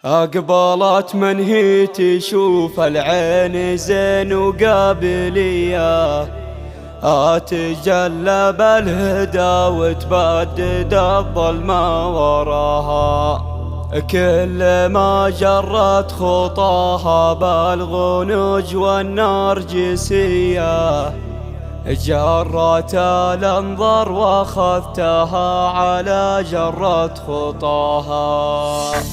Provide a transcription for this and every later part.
أقبلت من هي تشوف العين زين وقابلية، أتجلى بالهدى وتبدد الظلمة وراها. كل ما جرت خطاها بالغنوج والنرجسية، جرت الانظر واخذتها على جرة خطاها.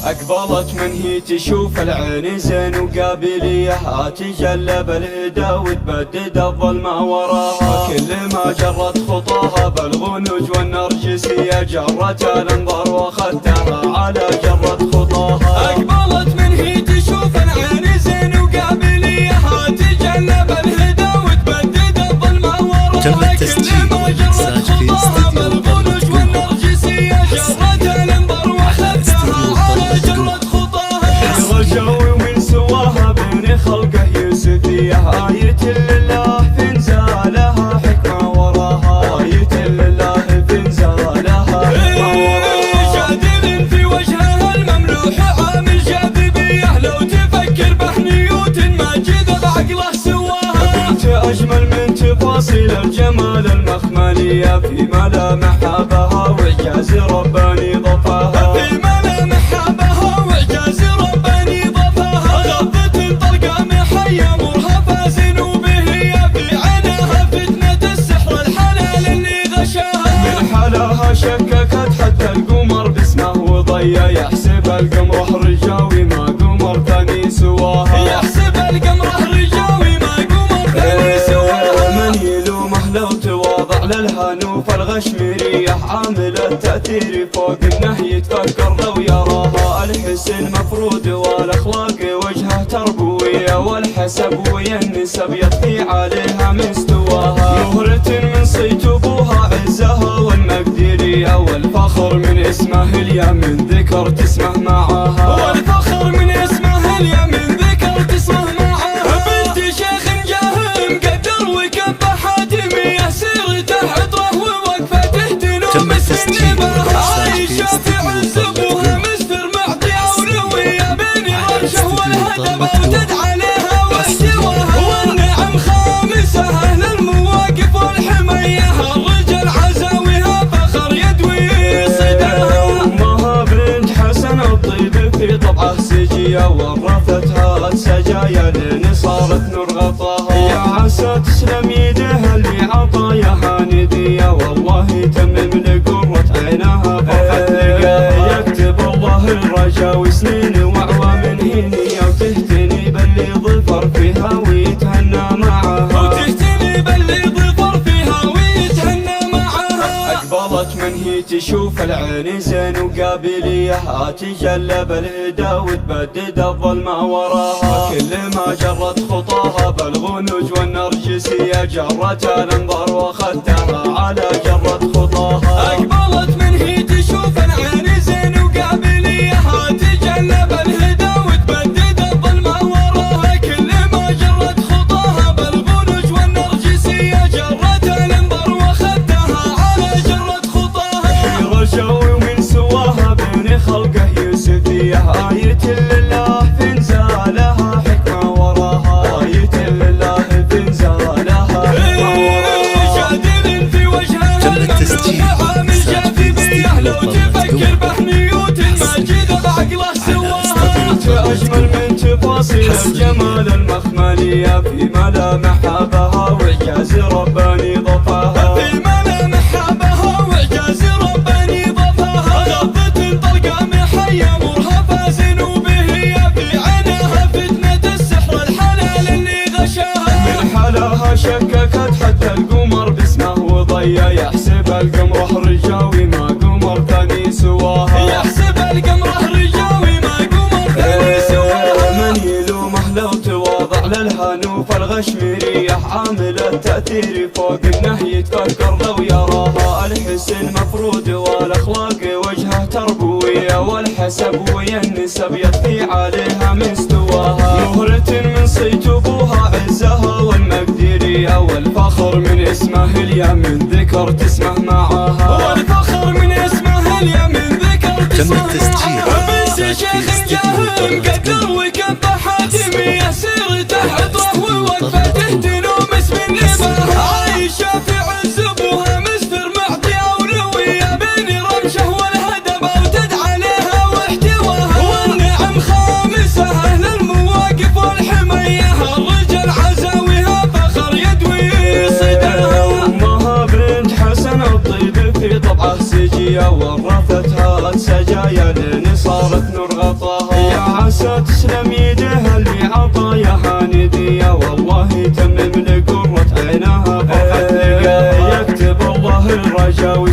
اقبلت من هي تشوف العين زين وقابلية، تجلى بالهدى وتبدد الظلمة وراها. كل ما جرت خطاها بالغنوج والنرجسية، جرت الانظر واخذتها على جرة خطاها. اقبلت من هي تشوف العين زين وقابلية، تجلى بالهدى وتبدد الظلمة وراها. تم التسجيل والإنتاج في استديو بالغنوج والنرجسية، جرت الانظر واخذتها على جرة خطاها. رجاوي ومن سواها بين خلقه يوسفية، آية لله في انزالها حكمة وراها. آية لله في انزالها حكمة وراها. جاذب في وجهها المملوح عامل جاذبية، لو تفكر بحنيوت ما جذب عقله سواها. بنت أجمل من تفاصيل الجمال المخملية، في ملامحها بها وإعجاز رباني ضفاها. في ملامحها بها وإعجاز رباني ضفاها. غضة طلقة محية مرهفة زنوبهية، في عينها فتنة السحر الحلال اللي غشاها. من حلاها شككت حتى القمر باسمه وضيا، يحسب القمر رجاوي ما قمر ثاني سواها. يحسب القمر رجاوي ما قمر ثاني سواها. من يلومه لو تواضع للهانوف الغشميرية، عامل التأثير فوق النهي يتفكر لو يراها. الحسن مفروض والاخلاق وجهه تربوية، والحسب ويا النسب يطفي عليها مستواها. مهرة من صيت ابوها عزها والمقديرية، والفخر من اسمه اليمين ذكر تسمه معاها. والفخر من اسمه اليمين ذكر تسمه معاها. بنت شيخ جاهم قدر وكب حاتمية، سيرته عطره ووقفته تنوم السنبة. عايشة في عز ابوها مستر معطي اولوية، بين الرشه والهدبة وتدعى عليها واحتواها. والنعم خامسة اهل المواقف والحمية، الرجل عزاويها فخر يدوي صداها. امها بنت حسن الطيب في طبعه سجية، ورثتها السجايا لين صارت نور غطاها. يا عسى تسلم يدها اللي عطاياها ندية، والله يتمم لقرة عينها فرحة لقاها. يكتب الله الرجا وسنين واعوام هنية، وتهتني باللي ظفر فيها ويتهنى معاها. وتهتني باللي ظفر فيها ويتهنى معاها. اقبلت من هي تشوف العين زين وقابلية، تجلى بالهدى وتبدد الظلمة وراها. كل ما جرت خطاها بالغنوج والنرجسية، جرت الانظر واخذتها على جرة خطاها. اقبلت من هي تشوف العين زين وقابلية، تجلى بالهدى وتبدد الظلمة وراها. كل ما جرت خطاها بالغنوج والنرجسية، جرت الانظر واخذتها على جرة خطاها. رجاوي ومن سواها بين خلقه يوسفية، آية لله في انزالها حكمة وراها. آية لله في انزالها حكمة وراها. جاذب في وجهها المملوح عامل جاذبية، لو تفكر بحنيوت ما جذب عقله سواها. بنت أجمل من تفاصيل الجمال المخملية، في ملامحها بها وإعجاز رباني ضفاها. في ملامحها بها وإعجاز رباني ضفاها. غضة طلقة محية مرهفة زنوبهية، في عينها فتنة السحر الحلال اللي غشاها. من حلاها شككت حتى القمر باسمه وضيا، يحسب القمر رجاوي ما قمر ثاني سواها. يحسب القمر رجاوي ما قمر ثاني سواها. من يلومه لو تواضع للهانوف الغشميرية، عامل التأثير فوق النهي يتفكر لو يراها. الحسن مفروض والاخلاق وجهه تربوية، والحسب ويا النسب يطفي عليها مستواها. مهرة من صيت ابوها عزها والمقديرية، والفخر من اسمه اليمين ذكر تسمه معاها. والفخر من اسمه اليمين ذكر تم تسمه التسجيل معاها. شيخ جاهم قدر وكب حاتمي يسير تحت رهو وقفته تنوم اسم النبا عايشة في عز ابوها مستر معطي اولوية بين رمشه والهدب او تدعى لها واحتواها والنعم خامسة اهل المواقف والحمية الرجل عزاويها فخر يدوي صدرها امها بنت حسن الطيب في طبعه سجية ورثتها السجايا لين صارت نور غطاها يا عسى تسلم يدها اللي عطاياها ندية والله يتمم لقرة عينها فرحة لقاها يكتب الله الرجاوي